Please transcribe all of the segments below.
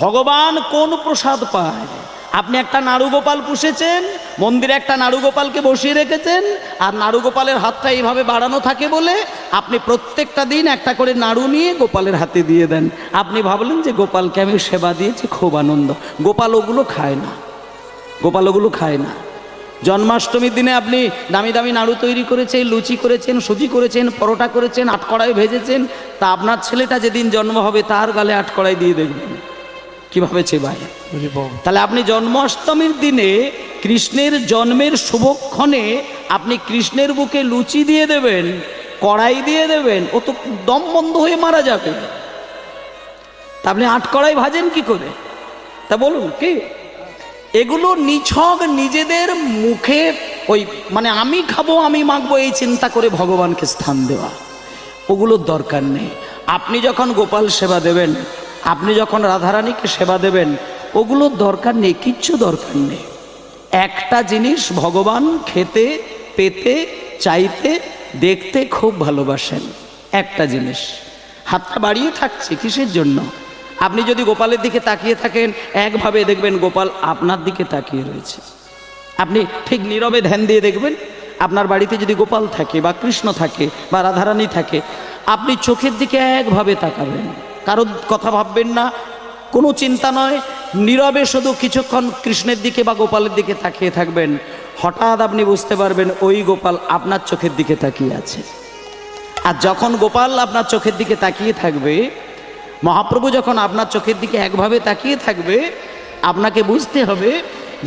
ভগবান কোন প্রসাদ পায়? আপনি একটা নাড়ুগোপাল পুষেছেন, মন্দিরে একটা নাড়ুগোপালকে বসিয়ে রেখেছেন, আর নাড়ুগোপালের হাতটা এইভাবে বাড়ানো থাকে বলে আপনি প্রত্যেকটা দিন একটা করে নাড়ু নিয়ে গোপালের হাতে দিয়ে দেন। আপনি ভাবলেন যে গোপালকে আমি সেবা দিয়েছি, খুব আনন্দ। গোপাল ওগুলো খায় না, গোপাল ওগুলো খায় না। জন্মাষ্টমীর দিনে আপনি দামি দামি নাড়ু তৈরি করেছেন, লুচি করেছেন, সুজি করেছেন, পরোটা করেছেন, আটকড়াই ভেজেছেন, তা আপনার ছেলেটা যেদিন জন্ম হবে তার গালে আটকড়াই দিয়ে দেখবেন কিভাবে চেবায়। তাহলে আপনি জন্মাষ্টমীর দিনে কৃষ্ণের জন্মের শুভক্ষণে আপনি কৃষ্ণের বুকে লুচি দিয়ে দেবেন, কড়াই দিয়ে দেবেন, ও তো দম বন্ধ হয়ে মারা যাবে। তা আপনি আটকড়াই ভাজেন কি করে? তা বলুন কি? এগুলো নিছক নিজেদের মুখে ওই মানে আমি খাবো আমি মাখবো এই চিন্তা করে ভগবানকে স্থান দেওয়া, ওগুলোর দরকার নেই। আপনি যখন গোপাল সেবা দেবেন, আপনি যখন রাধারানীকে সেবা দেবেন, ওগুলোর দরকার নেই, কিচ্ছু দরকার নেই। একটা জিনিস ভগবান খেতে, পেতে, চাইতে, দেখতে খুব ভালোবাসেন। একটা জিনিস, হাতটা বাড়িয়ে থাকছে কিসের জন্য? আপনি যদি গোপালের দিকে তাকিয়ে থাকেন, একভাবে দেখবেন গোপাল আপনার দিকে তাকিয়ে রয়েছে। আপনি ঠিক নীরবে ধ্যান দিয়ে দেখবেন, আপনার বাড়িতে যদি গোপাল থাকে বা কৃষ্ণ থাকে বা রাধারানী থাকে, আপনি চোখের দিকে একভাবে তাকাবেন, কারোর কথা ভাববেন না, কোনো চিন্তা নয়, নীরবে শুধু কিছুক্ষণ কৃষ্ণের দিকে বা গোপালের দিকে তাকিয়ে থাকবেন। হঠাৎ আপনি বুঝতে পারবেন ওই গোপাল আপনার চোখের দিকে তাকিয়ে আছে। আর যখন গোপাল আপনার চোখের দিকে তাকিয়ে থাকবে, মহাপ্রভু যখন আপনার চোখের দিকে একভাবে তাকিয়ে থাকবে, আপনাকে বুঝতে হবে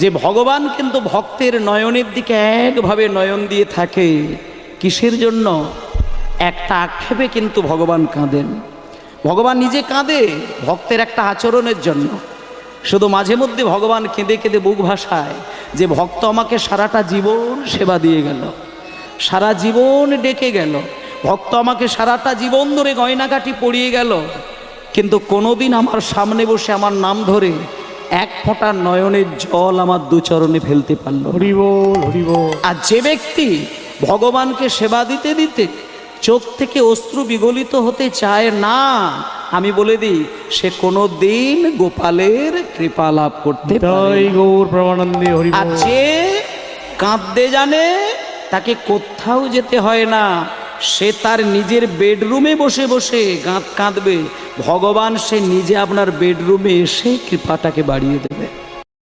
যে ভগবান কিন্তু ভক্তের নয়নের দিকে একভাবে নয়ন দিয়ে থাকে। কিসের জন্য? একটা আক্ষেপে কিন্তু ভগবান কাঁদেন। ভগবান নিজে কাঁদে ভক্তের একটা আচরণের জন্য। শুধু মাঝে মধ্যে ভগবান কেঁদে কেঁদে বুক ভাসায় যে ভক্ত আমাকে সারাটা জীবন সেবা দিয়ে গেল, সারা জীবন ডেকে গেল, ভক্ত আমাকে সারাটা জীবন ধরে গয়নাগাটি পরিয়ে গেল, কিন্তু কোনোদিন আমার সামনে বসে আমার নাম ধরে এক ফোঁটা নয়নের জল আমার দু চরণে ফেলতে পারল। হরি বল, হরি বল। আর যে ব্যক্তি ভগবানকে সেবা দিতে দিতে চোখ থেকে অশ্রু বিগলিত হতে চায় না, আমি বলে দিই সে কোনো দিন গোপালের কৃপা লাভ করতে পারে না। গৌর প্রেমানন্দে হরি বল। আর যে কাঁদতে জানে তাকে কোথাও যেতে হয় না, সে তার নিজের বেডরুমে বসে বসে কাঁদবে, ভগবান সে নিজে আপনার বেডরুমে এসে কৃপাটাকে বাড়িয়ে দেবে।